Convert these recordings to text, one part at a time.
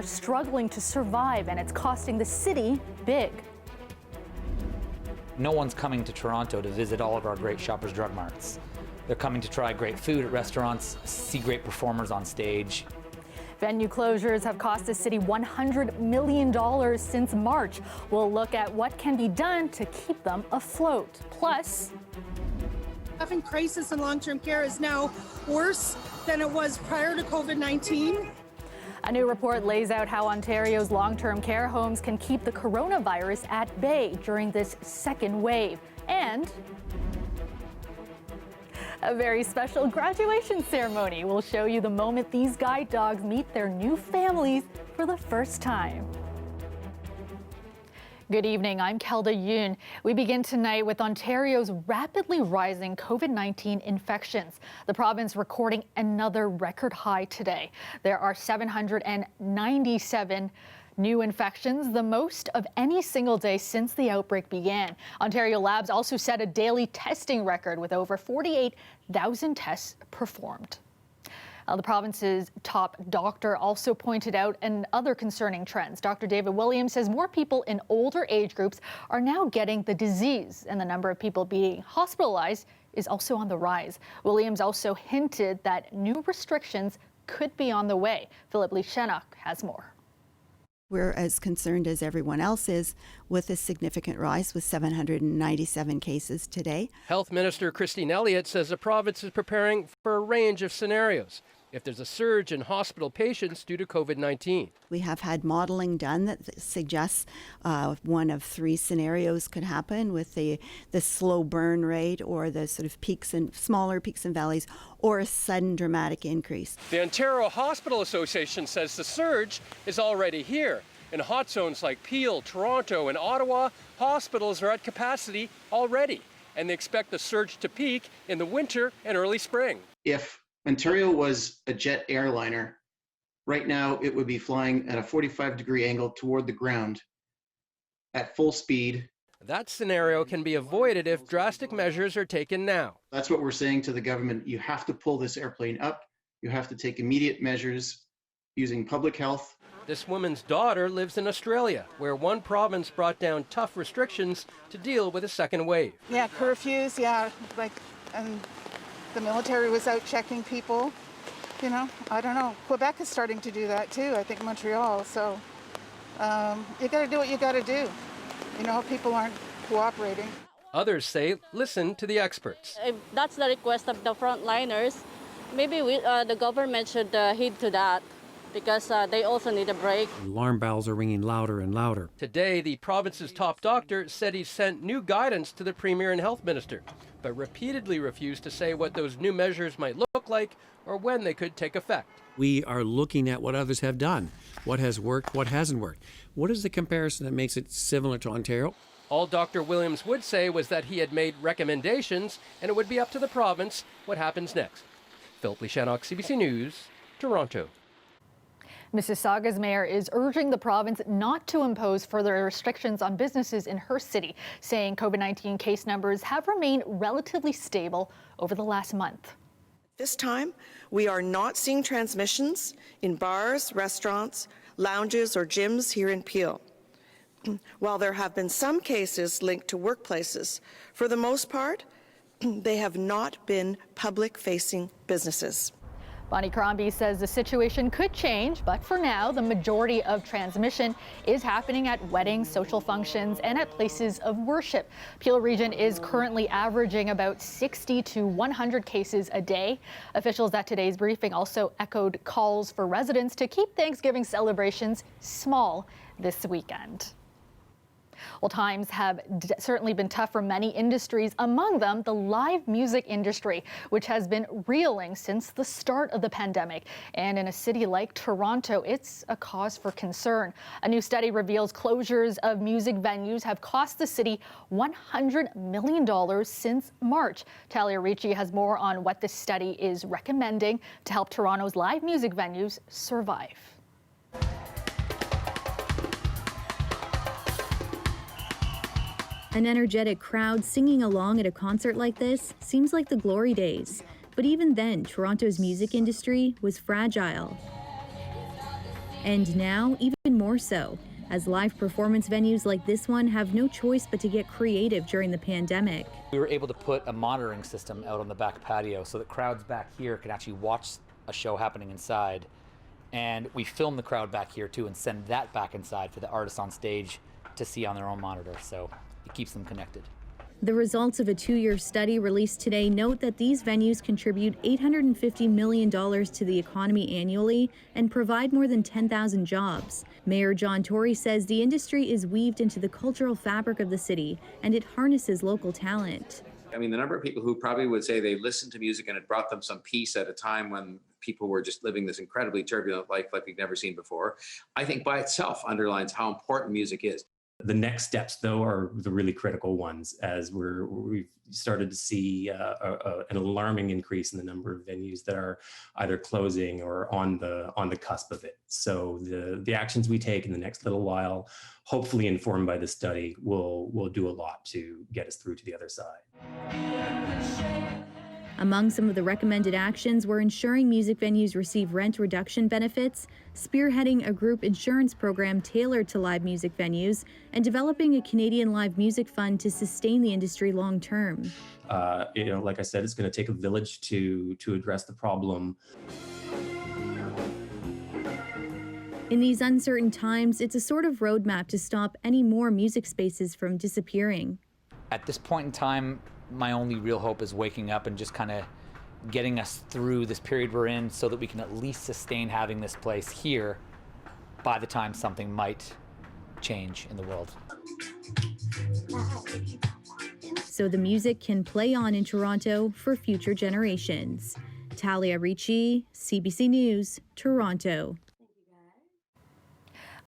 are struggling to survive, and it's costing the city big. No one's coming to Toronto to visit all of our great Shoppers Drug Marts. They're coming to try great food at restaurants, see great performers on stage. Venue closures have cost the city $100 million since March. We'll look at what can be done to keep them afloat. Plus, having crisis in long-term care is now worse than it was prior to COVID-19. a new report lays out how Ontario's long-term care homes can keep the coronavirus at bay during this second wave. And a very special graduation ceremony will show you the moment these guide dogs meet their new families for the first time. Good evening, I'm Kelda Yoon. We begin tonight with Ontario's rapidly rising COVID-19 infections. The province recording another record high today. There are 797 new infections, the most of any single day since the outbreak began. Ontario Labs also set a daily testing record with over 48,000 tests performed. The province's top doctor also pointed out other concerning trends. Dr. David Williams says more people in older age groups are now getting the disease, and the number of people being hospitalized is also on the rise. Williams also hinted that new restrictions could be on the way. Philip Leishenok has more. We're as concerned as everyone else is with a significant rise with 797 cases today. Health Minister Christine Elliott says the province is preparing for a range of scenarios if there's a surge in hospital patients due to COVID-19. We have had modeling done that suggests one of three scenarios could happen with the slow burn rate or the sort of smaller peaks and valleys or a sudden dramatic increase. The Ontario Hospital Association says the surge is already here. In hot zones like Peel, Toronto, and Ottawa, hospitals are at capacity already, and they expect the surge to peak in the winter and early spring. If Ontario was a jet airliner, right now it would be flying at a 45-degree angle toward the ground at full speed. That scenario can be avoided if drastic measures are taken now. That's what we're saying to the government. You have to pull this airplane up. You have to take immediate measures using public health. This woman's daughter lives in Australia, where one province brought down tough restrictions to deal with a second wave. Yeah, curfews, and the military was out checking people. You know, I don't know. Quebec is starting to do that too, I think Montreal. So you got to do what you got to do. You know, people aren't cooperating. Others say listen to the experts. If that's the request of the frontliners, maybe the government should heed to that, because they also need a break. Alarm bells are ringing louder and louder. Today, the province's top doctor said he sent new guidance to the Premier and Health Minister, but repeatedly refused to say what those new measures might look like or when they could take effect. We are looking at what others have done, what has worked, what hasn't worked. What is the comparison that makes it similar to Ontario? All Dr. Williams would say was that he had made recommendations, and it would be up to the province what happens next. Philip Leishenok, CBC News, Toronto. Mississauga's mayor is urging the province not to impose further restrictions on businesses in her city, saying COVID-19 case numbers have remained relatively stable over the last month. This time, we are not seeing transmissions in bars, restaurants, lounges, or gyms here in Peel. While there have been some cases linked to workplaces, for the most part, they have not been public-facing businesses. Bonnie Crombie says the situation could change, but for now, the majority of transmission is happening at weddings, social functions, and at places of worship. Peel Region is currently averaging about 60 to 100 cases a day. Officials at today's briefing also echoed calls for residents to keep Thanksgiving celebrations small this weekend. Well, times have certainly been tough for many industries, among them the live music industry, which has been reeling since the start of the pandemic. And in a city like Toronto, it's a cause for concern. A new study reveals closures of music venues have cost the city $100 million since March. Talia Ricci has more on what this study is recommending to help Toronto's live music venues survive. An energetic crowd singing along at a concert like this seems like the glory days. But even then, Toronto's music industry was fragile. And now, even more so, as live performance venues like this one have no choice but to get creative during the pandemic. We were able to put a monitoring system out on the back patio so that crowds back here can actually watch a show happening inside. And we film the crowd back here too and send that back inside for the artists on stage to see on their own monitor. So it keeps them connected. The results of a 2-year study released today note that these venues contribute $850 million to the economy annually and provide more than 10,000 jobs. Mayor John Tory says the industry is weaved into the cultural fabric of the city and it harnesses local talent. I mean, the number of people who probably would say they listened to music and it brought them some peace at a time when people were just living this incredibly turbulent life like we've never seen before, I think by itself underlines how important music is. The next steps, though, are the really critical ones, as we've started to see an alarming increase in the number of venues that are either closing or on the cusp of it. So the actions we take in the next little while, hopefully informed by the study, will do a lot to get us through to the other side. Among some of the recommended actions were ensuring music venues receive rent reduction benefits, spearheading a group insurance program tailored to live music venues, and developing a Canadian live music fund to sustain the industry long term. Like I said, it's going to take a village to address the problem. In these uncertain times, it's a sort of roadmap to stop any more music spaces from disappearing. At this point in time, my only real hope is waking up and just kind of getting us through this period we're in so that we can at least sustain having this place here by the time something might change in the world. So the music can play on in Toronto for future generations. Talia Ricci, CBC News, Toronto.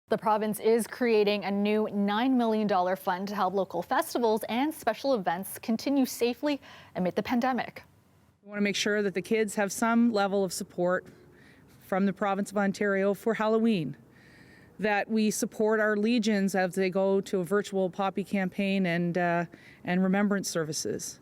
The province is creating a new $9 million fund to help local festivals and special events continue safely amid the pandemic. We want to make sure that the kids have some level of support from the province of Ontario for Halloween, that we support our Legions as they go to a virtual Poppy campaign and remembrance services.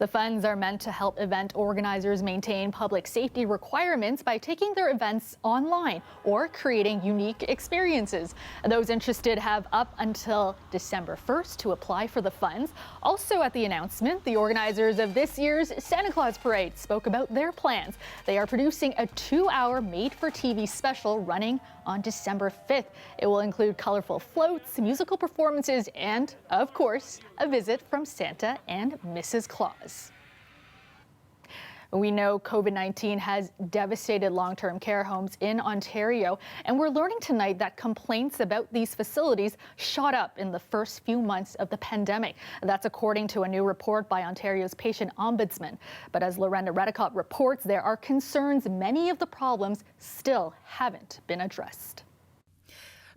The funds are meant to help event organizers maintain public safety requirements by taking their events online or creating unique experiences. Those interested have up until December 1st to apply for the funds. Also at the announcement, the organizers of this year's Santa Claus Parade spoke about their plans. They are producing a 2-hour made-for-TV special running on December 5th. It will include colorful floats, musical performances, and, of course, a visit from Santa and Mrs. Claus. We know COVID-19 has devastated long-term care homes in Ontario, and we're learning tonight that complaints about these facilities shot up in the first few months of the pandemic. That's according to a new report by Ontario's patient ombudsman. But as Lorena Redicott reports, there are concerns many of the problems still haven't been addressed.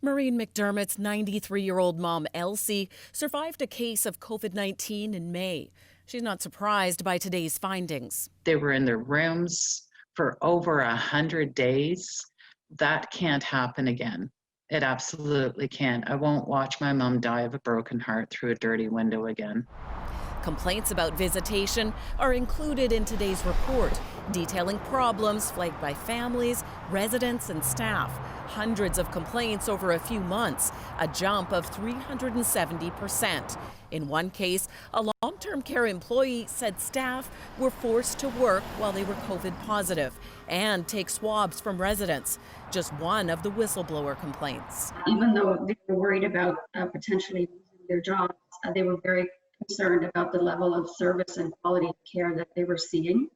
Maureen McDermott's 93-year-old mom, Elsie, survived a case of COVID-19 in May. She's not surprised by today's findings. They were in their rooms for over 100 days. That can't happen again. It absolutely can't. I won't watch my mom die of a broken heart through a dirty window again. Complaints about visitation are included in today's report, detailing problems flagged by families, residents, and staff. Hundreds of complaints over a few months, a jump of 370%. In one case, a long-term care employee said staff were forced to work while they were COVID positive and take swabs from residents. Just one of the whistleblower complaints. Even though they were worried about potentially losing their jobs, they were very concerned about the level of service and quality of care that they were seeing.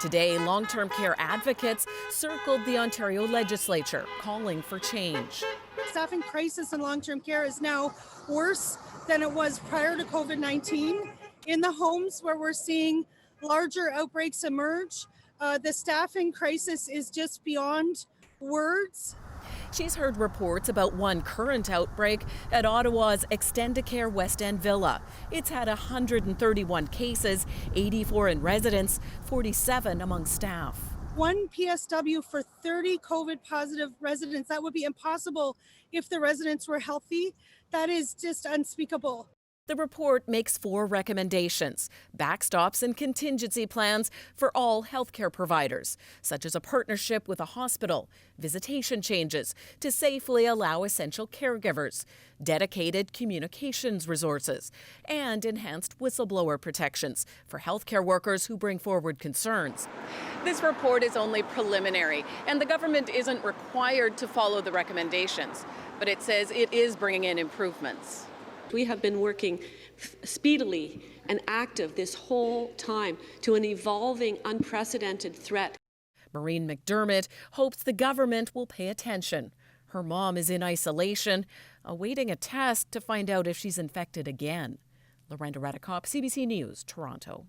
Today, long-term care advocates circled the Ontario legislature, calling for change. Staffing crisis in long-term care is now worse than it was prior to COVID-19. In the homes where we're seeing larger outbreaks emerge, the staffing crisis is just beyond words. She's heard reports about one current outbreak at Ottawa's Extendicare West End Villa. It's had 131 cases, 84 in residents, 47 among staff. One PSW for 30 COVID positive residents. That would be impossible if the residents were healthy. That is just unspeakable. The report makes 4 recommendations, backstops and contingency plans for all healthcare providers, such as a partnership with a hospital, visitation changes to safely allow essential caregivers, dedicated communications resources, and enhanced whistleblower protections for healthcare workers who bring forward concerns. This report is only preliminary, and the government isn't required to follow the recommendations, but it says it is bringing in improvements. We have been working speedily and active this whole time to an evolving, unprecedented threat. Maureen McDermott hopes the government will pay attention. Her mom is in isolation, awaiting a test to find out if she's infected again. Lorenda Redekop, CBC News, Toronto.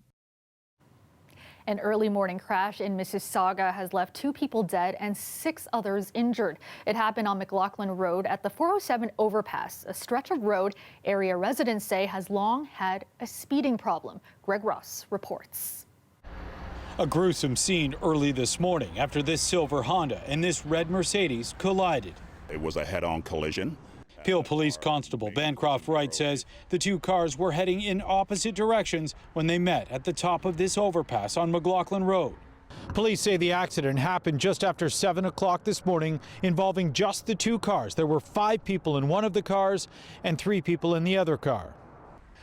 An early morning crash in Mississauga has left 2 people dead and 6 others injured. It happened on McLaughlin Road at the 407 overpass, a stretch of road area residents say has long had a speeding problem. Greg Ross reports. A gruesome scene early this morning after this silver Honda and this red Mercedes collided. It was a head-on collision. Peel Police Constable Bancroft Wright says the 2 cars were heading in opposite directions when they met at the top of this overpass on McLaughlin Road. Police say the accident happened just after 7 o'clock this morning, involving just the 2 cars. There were 5 people in one of the cars and 3 people in the other car.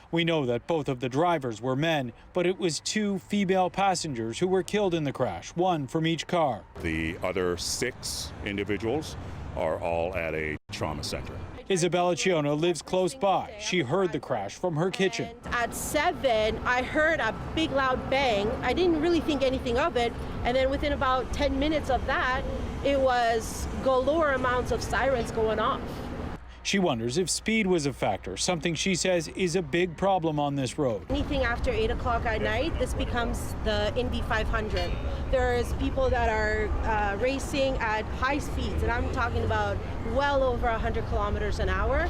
We know that both of the drivers were men, but it was 2 female passengers who were killed in the crash, 1 from each car. The other 6 individuals are all at a trauma center. Isabella Chiona lives close by. She heard the crash from her kitchen. At 7, I heard a big loud bang. I didn't really think anything of it. And then within about 10 minutes of that, it was galore amounts of sirens going off. She wonders if speed was a factor, something she says is a big problem on this road. Anything after 8 o'clock at night, this becomes the Indy 500. There's people that are racing at high speeds, and I'm talking about well over 100 kilometers an hour.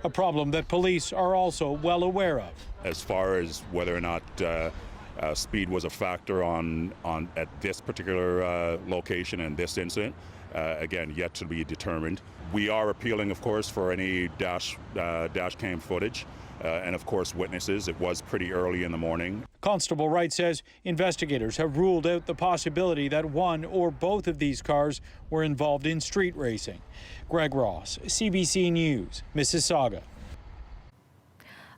A problem that police are also well aware of. As far as whether or not speed was a factor at this particular location and this incident, again, yet to be determined. We are appealing, of course, for any dash cam footage and, of course, witnesses. It was pretty early in the morning. Constable Wright says investigators have ruled out the possibility that one or both of these cars were involved in street racing. Greg Ross, CBC News, Mississauga.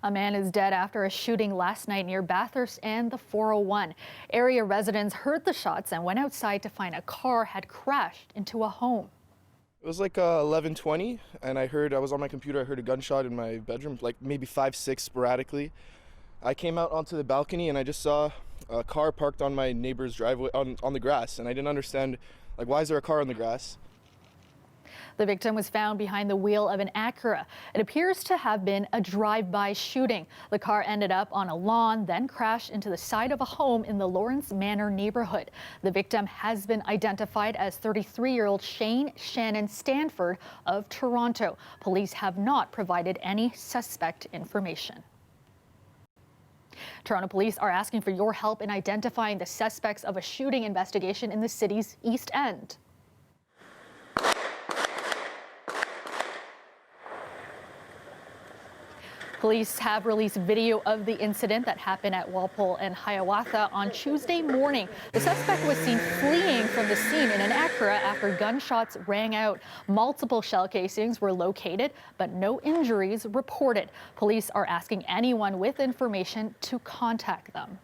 A man is dead after a shooting last night near Bathurst and the 401. Area residents heard the shots and went outside to find a car had crashed into a home. It was like 11:20, and I was on my computer, I heard a gunshot in my bedroom, like maybe 5, 6 sporadically. I came out onto the balcony and I just saw a car parked on my neighbor's driveway on the grass, and I didn't understand, like, why is there a car on the grass? The victim was found behind the wheel of an Acura. It appears to have been a drive-by shooting. The car ended up on a lawn, then crashed into the side of a home in the Lawrence Manor neighborhood. The victim has been identified as 33-year-old Shane Shannon Stanford of Toronto. Police have not provided any suspect information. Toronto police are asking for your help in identifying the suspects of a shooting investigation in the city's East End. Police have released video of the incident that happened at Walpole and Hiawatha on Tuesday morning. The suspect was seen fleeing from the scene in an Acura after gunshots rang out. Multiple shell casings were located, but no injuries reported. Police are asking anyone with information to contact them.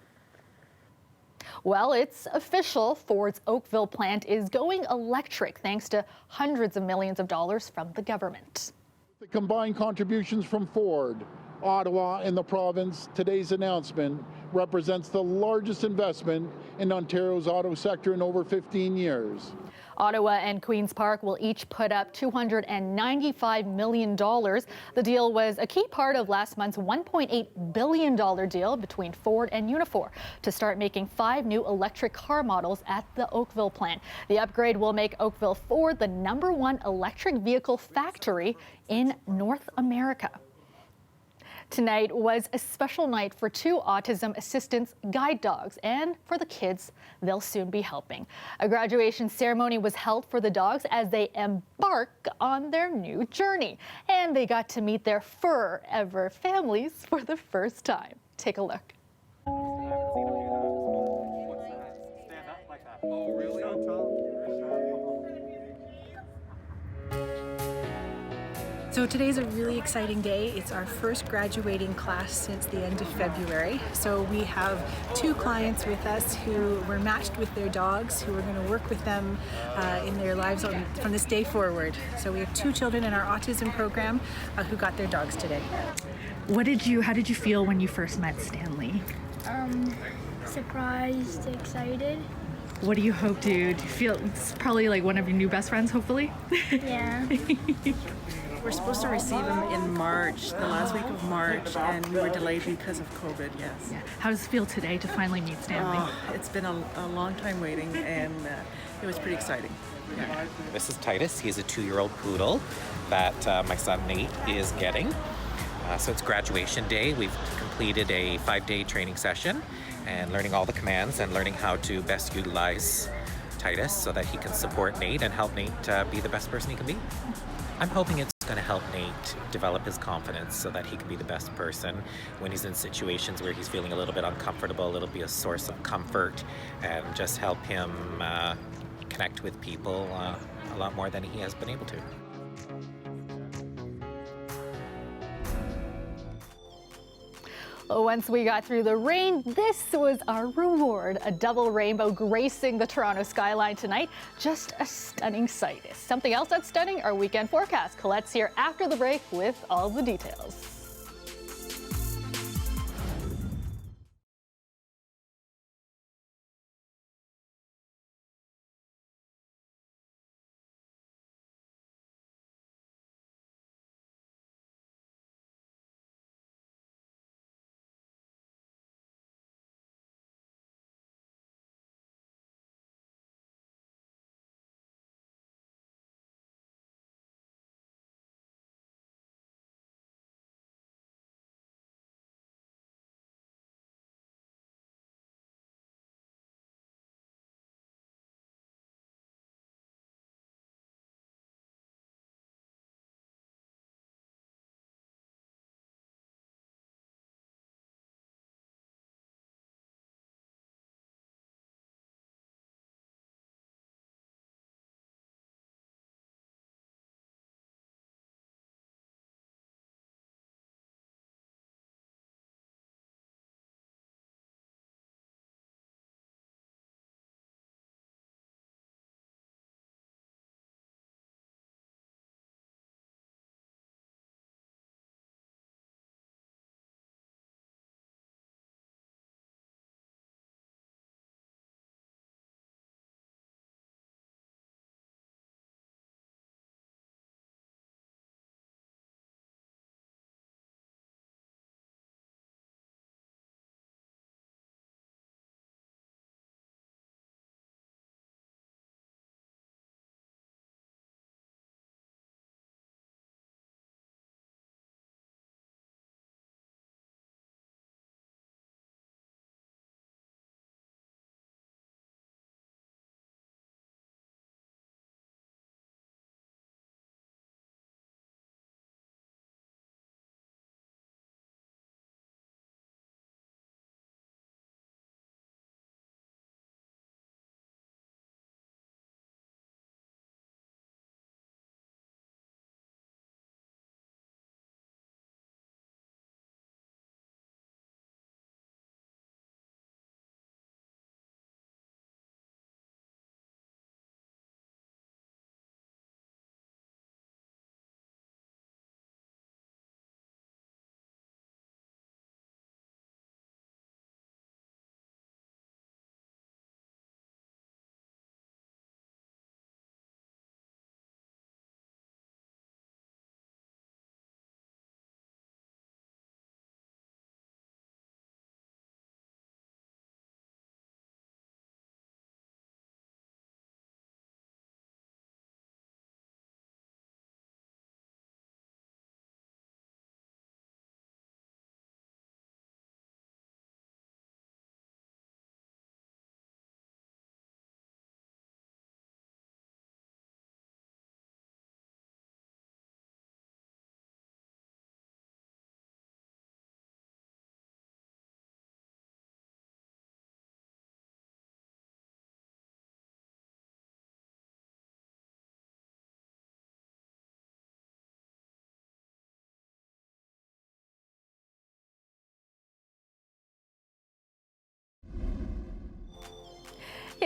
Well, it's official. Ford's Oakville plant is going electric thanks to hundreds of millions of dollars from the government. The combined contributions from Ford, Ottawa, and the province, today's announcement represents the largest investment in Ontario's auto sector in over 15 years. Ottawa and Queen's Park will each put up $295 million. The deal was a key part of last month's $1.8 billion deal between Ford and Unifor to start making 5 new electric car models at the Oakville plant. The upgrade will make Oakville Ford the #1 electric vehicle factory in North America. Tonight was a special night for 2 autism assistance guide dogs and for the kids they'll soon be helping. A graduation ceremony was held for the dogs as they embark on their new journey. And they got to meet their forever families for the first time. Take a look. So today's a really exciting day. It's our first graduating class since the end of February. So we have 2 clients with us who were matched with their dogs, who are going to work with them in their lives from this day forward. So we have 2 children in our autism program who got their dogs today. How did you feel when you first met Stanley? Surprised, excited. What do you hope to do? Do you feel it's probably like one of your new best friends, hopefully? Yeah. We're supposed to receive him in March, the last week of March, and we were delayed because of COVID, yes. Yeah. How does it feel today to finally meet Stanley? It's been a long time waiting, and it was pretty exciting. Yeah. This is Titus. He's a 2-year-old poodle that my son Nate is getting. So it's graduation day. We've completed a 5-day training session and learning all the commands and learning how to best utilize Titus so that he can support Nate and help Nate be the best person he can be. I'm hoping it's going to help Nate develop his confidence so that he can be the best person when he's in situations where he's feeling a little bit uncomfortable. It'll be a source of comfort and just help him connect with people a lot more than he has been able to. Once we got through the rain, this was our reward. A double rainbow gracing the Toronto skyline tonight. Just a stunning sight. Something else that's stunning, our weekend forecast. Colette's here after the break with all the details.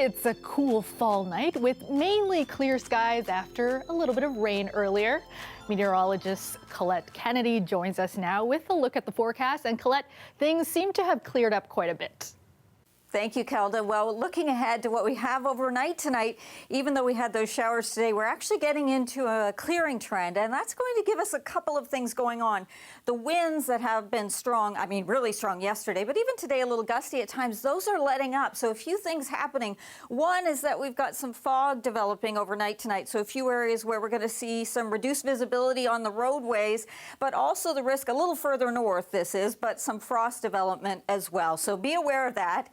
It's a cool fall night with mainly clear skies after a little bit of rain earlier. Meteorologist Colette Kennedy joins us now with a look at the forecast. And Colette, things seem to have cleared up quite a bit. Thank you, Kelda. Well, looking ahead to what we have overnight tonight, even though we had those showers today, we're actually getting into a clearing trend, and that's going to give us a couple of things going on. The winds that have been strong, I mean, really strong yesterday, but even today a little gusty at times, those are letting up. So a few things happening. One is that we've got some fog developing overnight tonight, so a few areas where we're going to see some reduced visibility on the roadways, but also the risk a little further north, but some frost development as well. So be aware of that.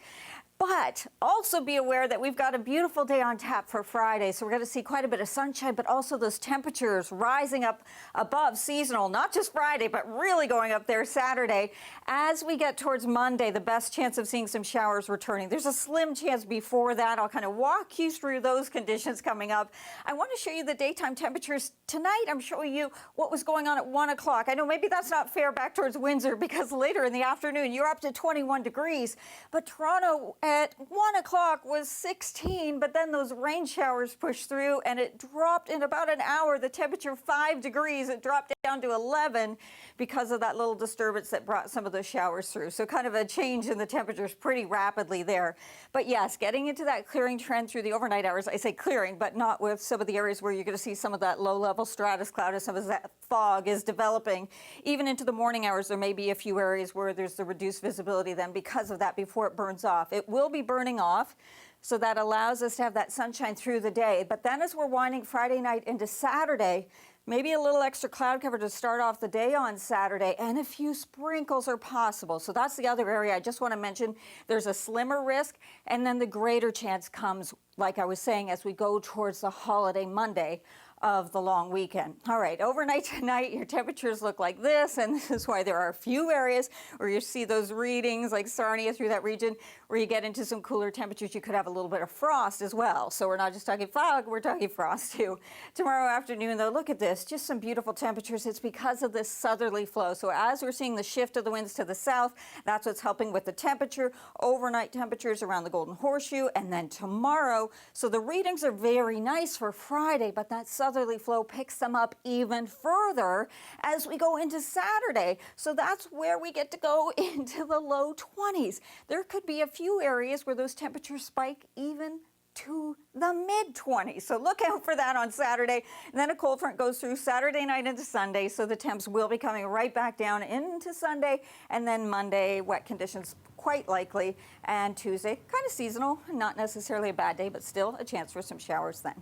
But also be aware that we've got a beautiful day on tap for Friday. So we're going to see quite a bit of sunshine, but also those temperatures rising up above seasonal, not just Friday, but really going up there Saturday. As we get towards Monday, the best chance of seeing some showers returning. There's a slim chance before that. I'll kind of walk you through those conditions coming up. I want to show you the daytime temperatures. Tonight, I'm showing you what was going on at 1 o'clock. I know maybe that's not fair back towards Windsor because later in the afternoon, you're up to 21 degrees. But Toronto at 1 o'clock was 16, but then those rain showers pushed through and it dropped in about an hour. The temperature 5 degrees, it dropped down to 11 because of that little disturbance that brought some of those showers through. So kind of a change in the temperatures pretty rapidly there. But yes, getting into that clearing trend through the overnight hours. I say clearing, but not with some of the areas where you're going to see some of that low-level stratus cloud as some of that fog is developing. Even into the morning hours, there may be a few areas where there's the reduced visibility then because of that before it burns off. It will be burning off, so that allows us to have that sunshine through the day. But then as we're winding Friday night into Saturday, maybe a little extra cloud cover to start off the day on Saturday, and a few sprinkles are possible. So that's the other area I just want to mention. There's a slimmer risk, and then the greater chance comes, like I was saying, as we go towards the holiday Monday of the long weekend. All right, overnight tonight, your temperatures look like this, and this is why there are a few areas where you see those readings like Sarnia through that region where you get into some cooler temperatures. You could have a little bit of frost as well. So we're not just talking fog, we're talking frost too. Tomorrow afternoon, though, look at this, just some beautiful temperatures. It's because of this southerly flow. So as we're seeing the shift of the winds to the south, that's what's helping with the temperature. Overnight temperatures around the Golden Horseshoe, and then tomorrow. So the readings are very nice for Friday, but that southerly flow picks them up even further as we go into Saturday. So that's where we get to go into the low 20s. There could be a few areas where those temperatures spike even to the mid-20s. So look out for that on Saturday. And then a cold front goes through Saturday night into Sunday, so the temps will be coming right back down into Sunday. And then Monday, wet conditions quite likely. And Tuesday, kind of seasonal, not necessarily a bad day, but still a chance for some showers then.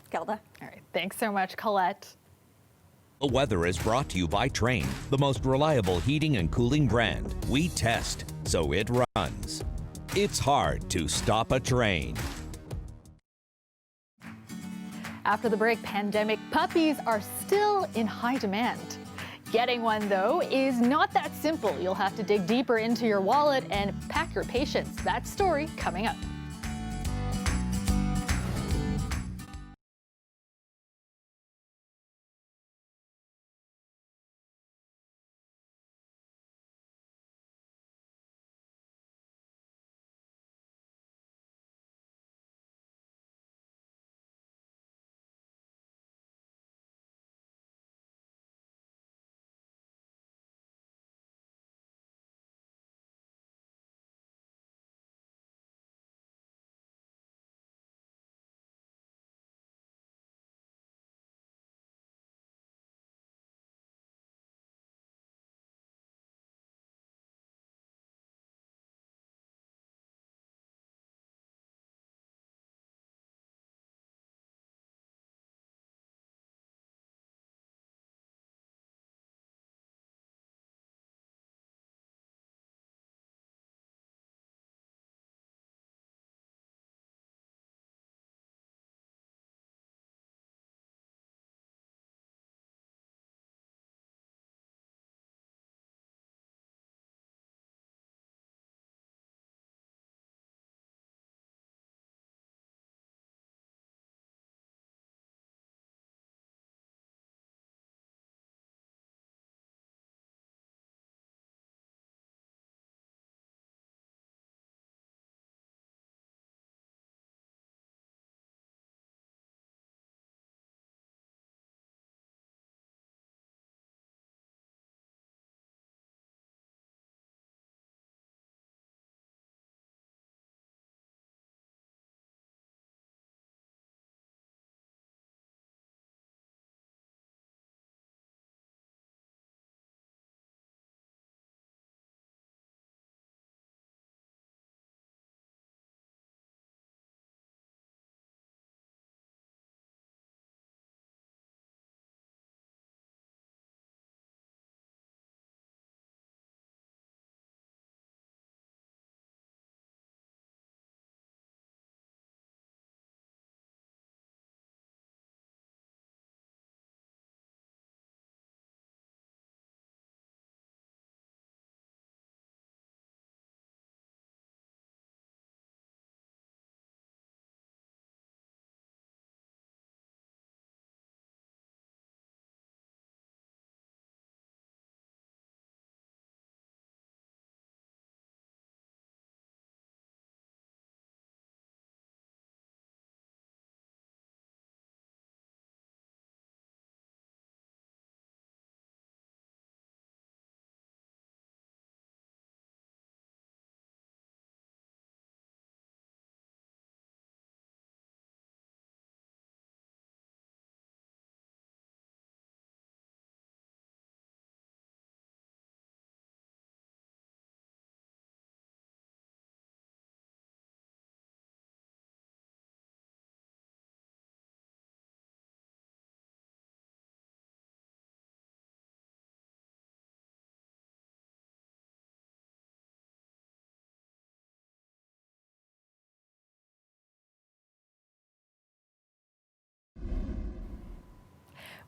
Kelda. All right, thanks so much, Colette. The weather is brought to you by Trane, the most reliable heating and cooling brand. We test, so it runs. It's hard to stop a train. After the break, pandemic puppies are still in high demand. Getting one, though, is not that simple. You'll have to dig deeper into your wallet and pack your patience. That story coming up.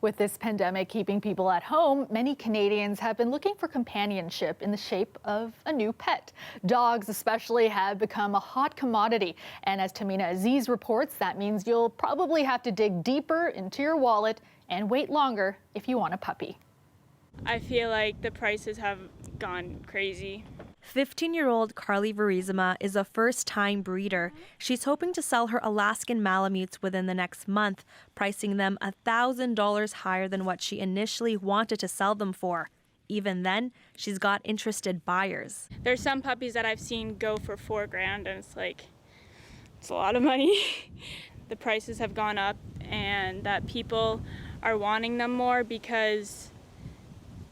With this pandemic keeping people at home, many Canadians have been looking for companionship in the shape of a new pet. Dogs especially have become a hot commodity. And as Tamina Aziz reports, that means you'll probably have to dig deeper into your wallet and wait longer if you want a puppy. I feel like the prices have gone crazy. 15-year-old Carly Verizima is a first-time breeder. She's hoping to sell her Alaskan Malamutes within the next month, pricing them $1,000 higher than what she initially wanted to sell them for. Even then, she's got interested buyers. There's some puppies that I've seen go for $4,000, and it's a lot of money. The prices have gone up, and that people are wanting them more because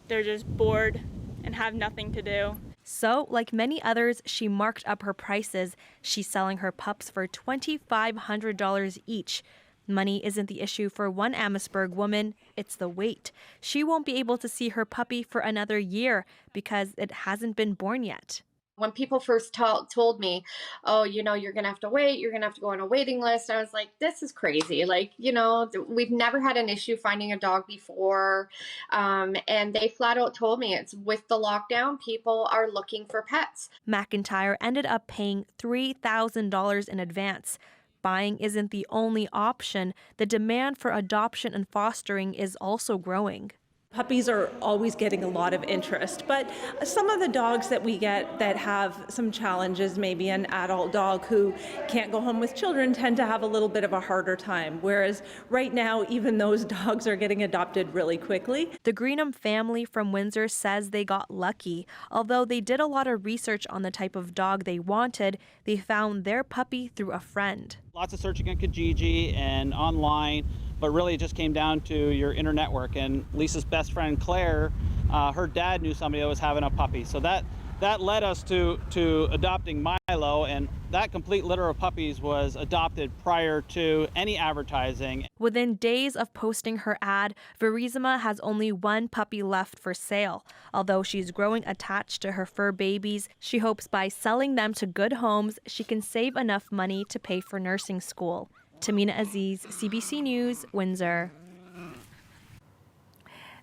they're just bored and have nothing to do. So, like many others, she marked up her prices. She's selling her pups for $2,500 each. Money isn't the issue for one Amherstburg woman, it's the wait. She won't be able to see her puppy for another year because it hasn't been born yet. When people first told me, oh, you're going to have to wait, you're going to have to go on a waiting list, I was like, this is crazy. We've never had an issue finding a dog before. And they flat out told me it's with the lockdown, people are looking for pets. McIntyre ended up paying $3,000 in advance. Buying isn't the only option. The demand for adoption and fostering is also growing. Puppies are always getting a lot of interest, but some of the dogs that we get that have some challenges, maybe an adult dog who can't go home with children, tend to have a little bit of a harder time, whereas right now even those dogs are getting adopted really quickly. The Greenham family from Windsor says they got lucky. Although they did a lot of research on the type of dog they wanted, they found their puppy through a friend. Lots of searching on Kijiji and online, but really it just came down to your inner network. And Lisa's best friend Claire, her dad knew somebody that was having a puppy, so that led us to adopting Milo, and that complete litter of puppies was adopted prior to any advertising. Within days of posting her ad, Verizima has only one puppy left for sale. Although she's growing attached to her fur babies, she hopes by selling them to good homes, she can save enough money to pay for nursing school. Tamina Aziz, CBC News, Windsor.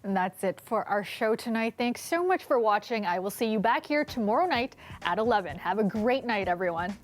And that's it for our show tonight. Thanks so much for watching. I will see you back here tomorrow night at 11. Have a great night, everyone.